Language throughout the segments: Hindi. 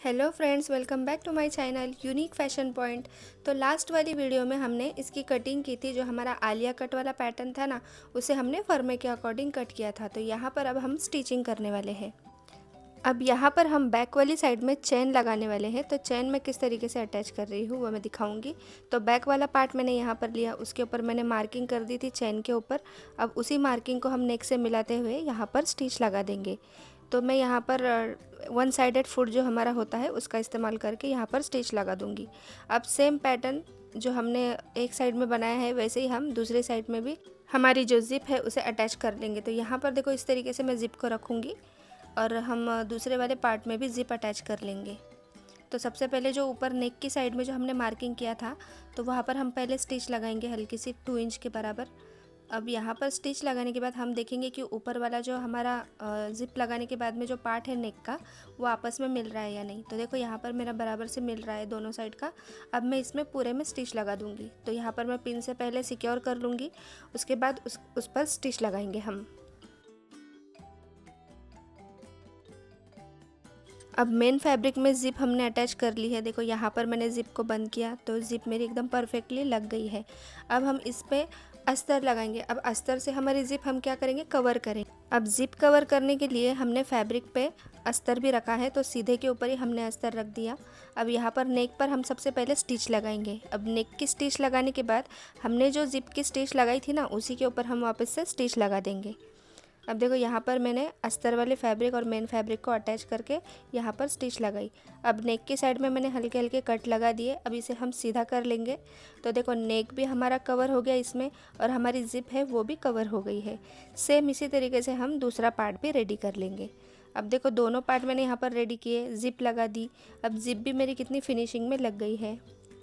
Hello friends, welcome back to my channel unique fashion point. तो लास्ट वाली वीडियो में हमने इसकी कटिंग की थी। जो हमारा आलिया कट वाला पैटर्न था ना, उसे हमने फर्मे के अकॉर्डिंग कट किया था। तो यहाँ पर अब हम स्टिचिंग करने वाले हैं। अब यहाँ पर हम बैक वाली साइड में चेन लगाने वाले हैं। तो चेन मैं किस तरीके से अटैच कर रही हूँ वो मैं दिखाऊंगी। तो बैक वाला पार्ट मैंने यहाँ पर लिया, उसके ऊपर मैंने मार्किंग कर दी थी चेन के ऊपर। अब उसी मार्किंग को हम नेक से मिलाते हुए यहाँ पर स्टिच लगा देंगे। तो मैं यहाँ पर वन साइडेड फुट जो हमारा होता है उसका इस्तेमाल करके यहाँ पर स्टिच लगा दूँगी। अब सेम पैटर्न जो हमने एक साइड में बनाया है वैसे ही हम दूसरे साइड में भी हमारी जो ज़िप है उसे अटैच कर लेंगे। तो यहाँ पर देखो इस तरीके से मैं ज़िप को रखूँगी और हम दूसरे वाले पार्ट में भी ज़िप अटैच कर लेंगे। तो सबसे पहले जो ऊपर नेक की साइड में जो हमने मार्किंग किया था, तो वहाँ पर हम पहले स्टिच लगाएंगे हल्की सी 2 इंच के बराबर। अब यहाँ पर स्टिच लगाने के बाद हम देखेंगे कि ऊपर वाला जो हमारा ज़िप लगाने के बाद में जो पार्ट है नेक का, वो आपस में मिल रहा है या नहीं। तो देखो यहाँ पर मेरा बराबर से मिल रहा है दोनों साइड का। अब मैं इसमें पूरे में स्टिच लगा दूँगी। तो यहाँ पर मैं पिन से पहले सिक्योर कर लूँगी, उसके बाद उस पर स्टिच लगाएंगे हम। अब मेन फैब्रिक में ज़िप हमने अटैच कर ली है। देखो यहाँ पर मैंने ज़िप को बंद किया तो ज़िप मेरी एकदम परफेक्टली लग गई है। अब हम इस पे अस्तर लगाएंगे। अब अस्तर से हमारी ज़िप हम क्या करेंगे, कवर करेंगे। अब ज़िप कवर करने के लिए हमने फैब्रिक पे अस्तर भी रखा है, तो सीधे के ऊपर ही हमने अस्तर रख दिया। अब यहाँ पर नेक पर हम सबसे पहले स्टिच लगाएंगे। अब नेक की स्टिच लगाने के बाद हमने जो ज़िप की स्टिच लगाई थी ना, उसी के ऊपर हम वापस से स्टिच लगा देंगे। अब देखो यहाँ पर मैंने अस्तर वाले फैब्रिक और मेन फैब्रिक को अटैच करके यहाँ पर स्टिच लगाई। अब नेक की साइड में मैंने हल्के हल्के कट लगा दिए। अब इसे हम सीधा कर लेंगे। तो देखो नेक भी हमारा कवर हो गया इसमें, और हमारी ज़िप है वो भी कवर हो गई है। सेम इसी तरीके से हम दूसरा पार्ट भी रेडी कर लेंगे। अब देखो दोनों पार्ट मैंने यहाँ पर रेडी किए, ज़िप लगा दी। अब ज़िप भी मेरी कितनी फिनिशिंग में लग गई है।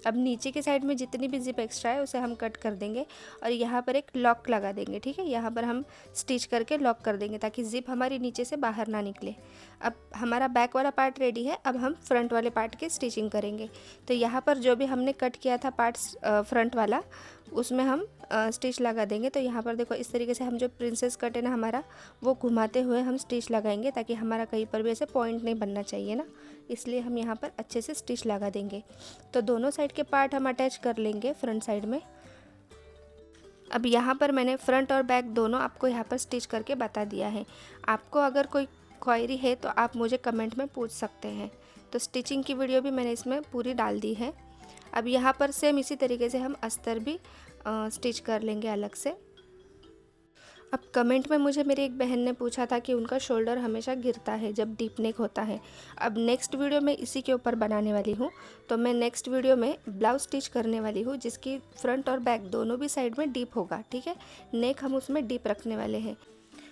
अब नीचे की साइड में जितनी भी ज़िप एक्स्ट्रा है उसे हम कट कर देंगे और यहाँ पर एक लॉक लगा देंगे। ठीक है, यहाँ पर हम स्टिच करके लॉक कर देंगे ताकि ज़िप हमारी नीचे से बाहर ना निकले। अब हमारा बैक वाला पार्ट रेडी है। अब हम फ्रंट वाले पार्ट की स्टिचिंग करेंगे। तो यहाँ पर जो भी हमने कट किया था पार्ट्स फ्रंट वाला, उसमें हम स्टिच लगा देंगे। तो यहाँ पर देखो इस तरीके से हम जो प्रिंसेस कट है ना हमारा, वो घुमाते हुए हम स्टिच लगाएंगे ताकि हमारा कहीं पर भी ऐसे पॉइंट नहीं बनना चाहिए ना, इसलिए हम यहाँ पर अच्छे से स्टिच लगा देंगे। तो दोनों साइड के पार्ट हम अटैच कर लेंगे फ्रंट साइड में। अब यहाँ पर मैंने फ्रंट और बैक दोनों आपको यहाँ पर स्टिच करके बता दिया है। आपको अगर कोई क्वेरी है तो आप मुझे कमेंट में पूछ सकते हैं। तो स्टिचिंग की वीडियो भी मैंने इसमें पूरी डाल दी है। अब यहाँ पर सेम इसी तरीके से हम अस्तर भी स्टिच कर लेंगे अलग से। अब कमेंट में मुझे मेरी एक बहन ने पूछा था कि उनका शोल्डर हमेशा गिरता है जब डीप नेक होता है। अब नेक्स्ट वीडियो में इसी के ऊपर बनाने वाली हूँ। तो मैं नेक्स्ट वीडियो में ब्लाउज स्टिच करने वाली हूँ जिसकी फ्रंट और बैक दोनों भी साइड में डीप होगा। ठीक है, नेक हम उसमें डीप रखने वाले हैं।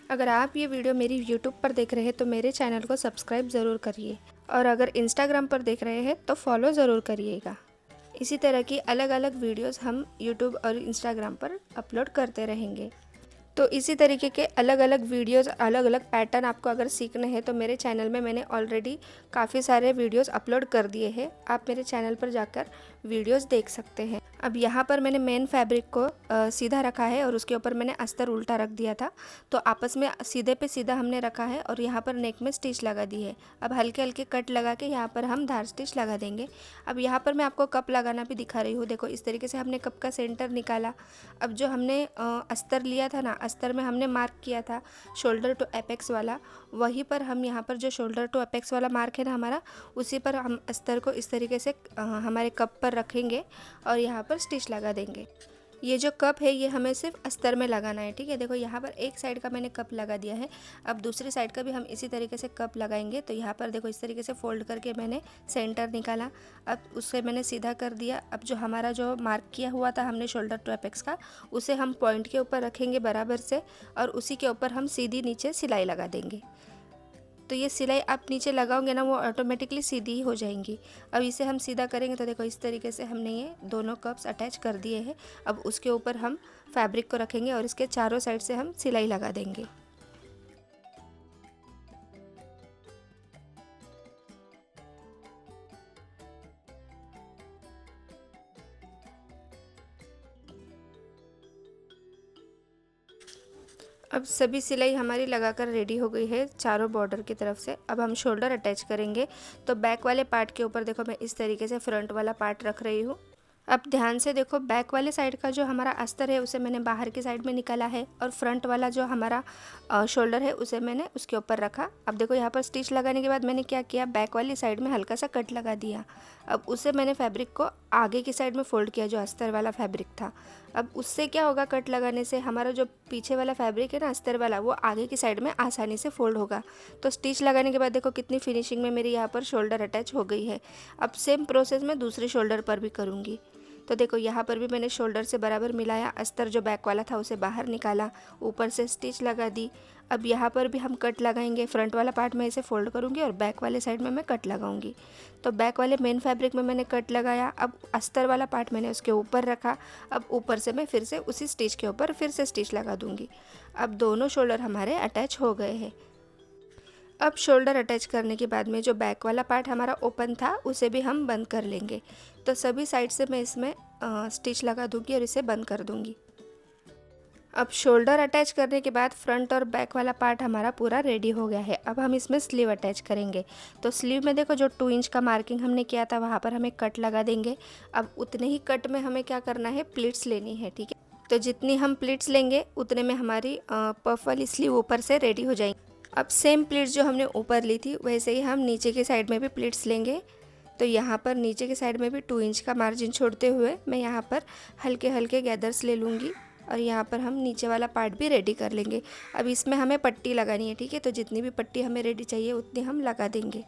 अगर आप ये वीडियो मेरी यूट्यूब पर देख रहे हैं तो मेरे चैनल को सब्सक्राइब ज़रूर करिए, और अगर इंस्टाग्राम पर देख रहे हैं तो फॉलो ज़रूर करिएगा। इसी तरह की अलग अलग वीडियोस हम यूट्यूब और इंस्टाग्राम पर अपलोड करते रहेंगे। तो इसी तरीके के अलग अलग वीडियोस, अलग अलग पैटर्न आपको अगर सीखने हैं तो मेरे चैनल में मैंने ऑलरेडी काफ़ी सारे वीडियोस अपलोड कर दिए हैं। आप मेरे चैनल पर जाकर वीडियोस देख सकते हैं। अब यहाँ पर मैंने मेन फैब्रिक को सीधा रखा है और उसके ऊपर मैंने अस्तर उल्टा रख दिया था। तो आपस में सीधे पे सीधा हमने रखा है और यहाँ पर नेक में स्टिच लगा दी है। अब हल्के हल्के कट लगा के यहाँ पर हम धार स्टिच लगा देंगे। अब यहाँ पर मैं आपको कप लगाना भी दिखा रही हूँ। देखो इस तरीके से हमने कप का सेंटर निकाला। अब जो हमने अस्तर लिया था ना, अस्तर में हमने मार्क किया था शोल्डर टू एपेक्स वाला, वहीं पर हम यहाँ पर जो शोल्डर टू एपेक्स वाला मार्क है ना हमारा, उसी पर हम अस्तर को इस तरीके से हमारे कप पर रखेंगे और यहाँ पर स्टिच लगा देंगे। ये जो कप है ये हमें सिर्फ अस्तर में लगाना है। ठीक है, देखो यहाँ पर एक साइड का मैंने कप लगा दिया है। अब दूसरी साइड का भी हम इसी तरीके से कप लगाएंगे। तो यहाँ पर देखो इस तरीके से फोल्ड करके मैंने सेंटर निकाला। अब उससे मैंने सीधा कर दिया। अब जो हमारा जो मार्क किया हुआ था हमने शोल्डर टू एपेक्स का, उसे हम पॉइंट के ऊपर रखेंगे बराबर से, और उसी के ऊपर हम सीधी नीचे सिलाई लगा देंगे। तो ये सिलाई आप नीचे लगाओगे ना, वो ऑटोमेटिकली सीधी ही हो जाएंगी। अब इसे हम सीधा करेंगे तो देखो इस तरीके से हमने ये दोनों कप्स अटैच कर दिए हैं। अब उसके ऊपर हम फैब्रिक को रखेंगे और इसके चारों साइड से हम सिलाई लगा देंगे। अब सभी सिलाई हमारी लगाकर रेडी हो गई है चारों बॉर्डर की तरफ से। अब हम शोल्डर अटैच करेंगे। तो बैक वाले पार्ट के ऊपर देखो मैं इस तरीके से फ्रंट वाला पार्ट रख रही हूँ। अब ध्यान से देखो, बैक वाले साइड का जो हमारा अस्तर है उसे मैंने बाहर की साइड में निकाला है और फ्रंट वाला जो हमारा शोल्डर है उसे मैंने उसके ऊपर रखा। अब देखो यहाँ पर स्टिच लगाने के बाद मैंने क्या किया, बैक वाली साइड में हल्का सा कट लगा दिया। अब उसे मैंने फैब्रिक को आगे की साइड में फोल्ड किया, जो अस्तर वाला फैब्रिक था। अब उससे क्या होगा, कट लगाने से हमारा जो पीछे वाला फैब्रिक है ना अस्तर वाला, वो आगे की साइड में आसानी से फोल्ड होगा। तो स्टिच लगाने के बाद देखो कितनी फिनिशिंग में मेरी यहाँ पर शोल्डर अटैच हो गई है। अब सेम प्रोसेस मैं दूसरे शोल्डर पर भी करूँगी। तो देखो यहाँ पर भी मैंने शोल्डर से बराबर मिलाया, अस्तर जो बैक वाला था उसे बाहर निकाला, ऊपर से स्टिच लगा दी। अब यहाँ पर भी हम कट लगाएंगे। फ्रंट वाला पार्ट मैं इसे फोल्ड करूँगी और बैक वाले साइड में मैं कट लगाऊंगी। तो बैक वाले मेन फैब्रिक में मैंने कट लगाया। अब अस्तर वाला पार्ट मैंने उसके ऊपर रखा। अब ऊपर से मैं फिर से उसी स्टिच के ऊपर फिर से स्टिच लगा दूँगी। अब दोनों शोल्डर हमारे अटैच हो गए हैं। अब शोल्डर अटैच करने के बाद में जो बैक वाला पार्ट हमारा ओपन था उसे भी हम बंद कर लेंगे। तो सभी साइड से मैं इसमें स्टिच लगा दूँगी और इसे बंद कर दूँगी। अब शोल्डर अटैच करने के बाद फ्रंट और बैक वाला पार्ट हमारा पूरा रेडी हो गया है। अब हम इसमें स्लीव अटैच करेंगे। तो स्लीव में देखो जो 2 इंच का मार्किंग हमने किया था वहाँ पर हमें कट लगा देंगे। अब उतने ही कट में हमें क्या करना है, प्लीट्स लेनी है, ठीक है। तो जितनी हम प्लीट्स लेंगे उतने में हमारी पफ वाली स्लीव ऊपर से रेडी हो जाएगी। अब सेम प्लीट्स जो हमने ऊपर ली थी वैसे ही हम नीचे की साइड में भी प्लीट्स लेंगे। तो यहाँ पर नीचे की साइड में भी 2 इंच का मार्जिन छोड़ते हुए मैं यहाँ पर हल्के हल्के गैदर्स ले लूँगी और यहाँ पर हम नीचे वाला पार्ट भी रेडी कर लेंगे। अब इसमें हमें पट्टी लगानी है, ठीक है। तो जितनी भी पट्टी हमें रेडी चाहिए उतनी हम लगा देंगे।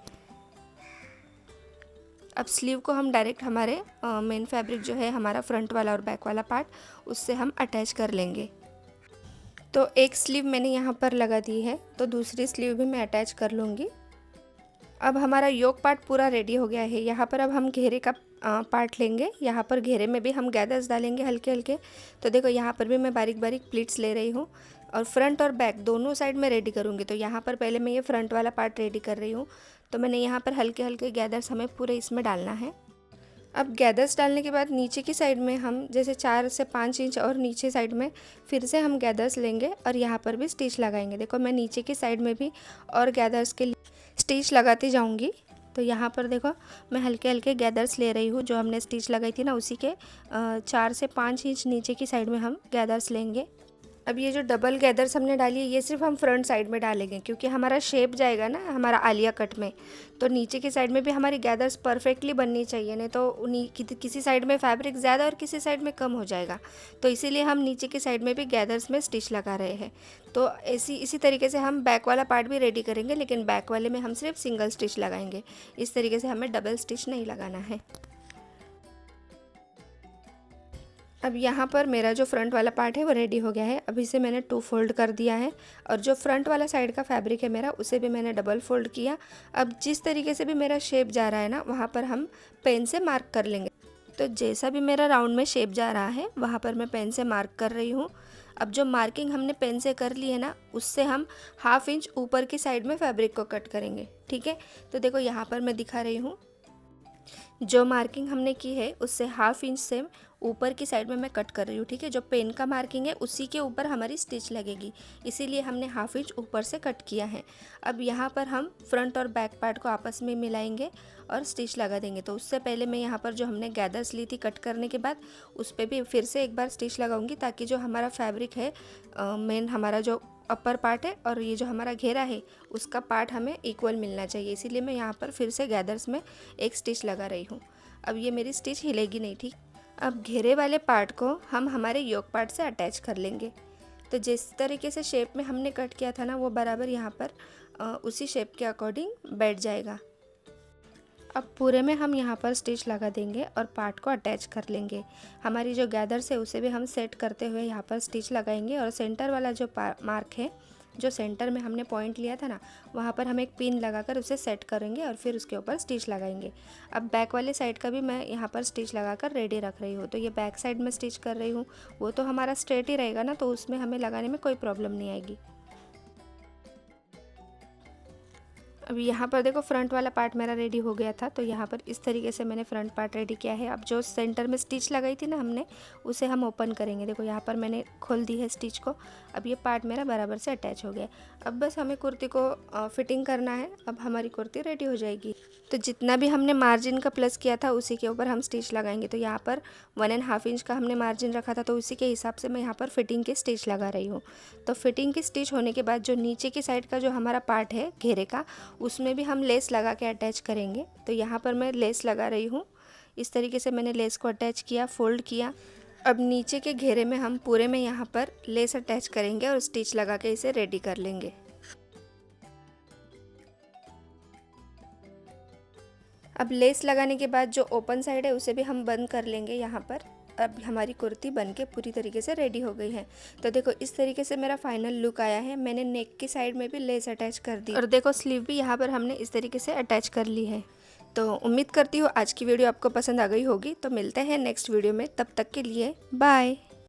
अब स्लीव को हम डायरेक्ट हमारे मेन फैब्रिक जो है हमारा फ्रंट वाला और बैक वाला पार्ट, उससे हम अटैच कर लेंगे। तो एक स्लीव मैंने यहाँ पर लगा दी है, तो दूसरी स्लीव भी मैं अटैच कर लूँगी। अब हमारा योक पार्ट पूरा रेडी हो गया है। यहाँ पर अब हम घेरे का पार्ट लेंगे। यहाँ पर घेरे में भी हम गैदर्स डालेंगे हल्के हल्के। तो देखो यहाँ पर भी मैं बारीक बारीक प्लीट्स ले रही हूँ और फ्रंट और बैक दोनों साइड में रेडी करूँगी। तो यहाँ पर पहले मैं ये फ्रंट वाला पार्ट रेडी कर रही हूँ। तो मैंने यहाँ पर हल्के हल्के गैदर्स हमें पूरे इसमें डालना है। अब गैदर्स डालने के बाद नीचे की साइड में हम जैसे 4 से 5 इंच और नीचे साइड में फिर से हम गैदर्स लेंगे और यहाँ पर भी स्टिच लगाएंगे। देखो मैं नीचे की साइड में भी और गैदर्स के लिए स्टिच लगाती जाऊँगी। तो यहाँ पर देखो मैं हल्के हल्के गैदर्स ले रही हूँ। जो हमने स्टिच लगाई थी ना उसी के 4 से 5 इंच नीचे की साइड में हम गैदर्स लेंगे। अब ये जो डबल गैदर्स हमने डाली है ये सिर्फ हम फ्रंट साइड में डालेंगे, क्योंकि हमारा शेप जाएगा ना हमारा आलिया कट में। तो नीचे की साइड में भी हमारी गैदर्स परफेक्टली बननी चाहिए, नहीं तो किसी साइड में फैब्रिक ज़्यादा और किसी साइड में कम हो जाएगा। तो इसीलिए हम नीचे की साइड में भी गैदर्स में स्टिच लगा रहे हैं। तो इसी तरीके से हम बैक वाला पार्ट भी रेडी करेंगे, लेकिन बैक वाले में हम सिर्फ सिंगल स्टिच लगाएंगे। इस तरीके से हमें डबल स्टिच नहीं लगाना है। अब यहाँ पर मेरा जो फ्रंट वाला पार्ट है वो रेडी हो गया है। अब इसे मैंने 2 फोल्ड कर दिया है और जो फ्रंट वाला साइड का फैब्रिक है मेरा उसे भी मैंने डबल फोल्ड किया। अब जिस तरीके से भी मेरा शेप जा रहा है ना वहाँ पर हम पेन से मार्क कर लेंगे। तो जैसा भी मेरा राउंड में शेप जा रहा है वहाँ पर मैं पेन से मार्क कर रही हूँ। अब जो मार्किंग हमने पेन से कर ली है ना उससे हम 1/2 इंच ऊपर की साइड में फैब्रिक को कट करेंगे, ठीक है। तो देखो यहाँ पर मैं दिखा रही हूँ, जो मार्किंग हमने की है उससे 1/2 इंच से ऊपर की साइड में मैं कट कर रही हूँ, ठीक है। जो पेन का मार्किंग है उसी के ऊपर हमारी स्टिच लगेगी, इसीलिए हमने 1/2 इंच ऊपर से कट किया है। अब यहाँ पर हम फ्रंट और बैक पार्ट को आपस में मिलाएंगे और स्टिच लगा देंगे। तो उससे पहले मैं यहाँ पर जो हमने गैदर्स ली थी कट करने के बाद उस पर भी फिर से एक बार स्टिच लगाऊंगी, ताकि जो हमारा फैब्रिक है मेन हमारा जो अपर पार्ट है और ये जो हमारा घेरा है उसका पार्ट हमें इक्वल मिलना चाहिए। इसीलिए मैं यहाँ पर फिर से गैदर्स में एक स्टिच लगा रही हूँ। अब ये मेरी स्टिच हिलेगी नहीं, ठीक। अब घेरे वाले पार्ट को हम हमारे योक पार्ट से अटैच कर लेंगे। तो जिस तरीके से शेप में हमने कट किया था ना वो बराबर यहाँ पर उसी शेप के अकॉर्डिंग बैठ जाएगा। अब पूरे में हम यहाँ पर स्टिच लगा देंगे और पार्ट को अटैच कर लेंगे। हमारी जो गैदर्स है उसे भी हम सेट करते हुए यहाँ पर स्टिच लगाएंगे और सेंटर वाला जो मार्क है, जो सेंटर में हमने पॉइंट लिया था ना वहाँ पर हम एक पिन लगाकर उसे सेट करेंगे और फिर उसके ऊपर स्टिच लगाएंगे। अब बैक वाले साइड का भी मैं यहाँ पर स्टिच लगाकर रेडी रख रही हूँ। तो ये बैक साइड में स्टिच कर रही हूँ, वो तो हमारा स्ट्रेट ही रहेगा ना, तो उसमें हमें लगाने में कोई प्रॉब्लम नहीं आएगी। अभी यहाँ पर देखो फ्रंट वाला पार्ट मेरा रेडी हो गया था, तो यहाँ पर इस तरीके से मैंने फ्रंट पार्ट रेडी किया है। अब जो सेंटर में स्टिच लगाई थी ना हमने, उसे हम ओपन करेंगे। देखो यहाँ पर मैंने खोल दी है स्टिच को। अब ये पार्ट मेरा बराबर से अटैच हो गया। अब बस हमें कुर्ती को फिटिंग करना है। अब हमारी कुर्ती रेडी हो जाएगी। तो जितना भी हमने मार्जिन का प्लस किया था उसी के ऊपर हम स्टिच लगाएंगे। तो यहाँ पर 1.5 इंच का हमने मार्जिन रखा था, तो उसी के हिसाब से मैं यहाँ पर फिटिंग की स्टिच लगा रही हूँ। तो फिटिंग की स्टिच होने के बाद जो नीचे की साइड का जो हमारा पार्ट है घेरे का, उसमें भी हम लेस लगा के अटैच करेंगे। तो यहाँ पर मैं लेस लगा रही हूँ। इस तरीके से मैंने लेस को अटैच किया, फोल्ड किया। अब नीचे के घेरे में हम पूरे में यहाँ पर लेस अटैच करेंगे और स्टिच लगा के इसे रेडी कर लेंगे। अब लेस लगाने के बाद जो ओपन साइड है उसे भी हम बंद कर लेंगे यहाँ पर। अब हमारी कुर्ती बनके पूरी तरीके से रेडी हो गई है। तो देखो इस तरीके से मेरा फाइनल लुक आया है। मैंने नेक की साइड में भी लेस अटैच कर दी और देखो स्लीव भी यहाँ पर हमने इस तरीके से अटैच कर ली है। तो उम्मीद करती हूँ आज की वीडियो आपको पसंद आ गई होगी। तो मिलते हैं नेक्स्ट वीडियो में, तब तक के लिए बाय।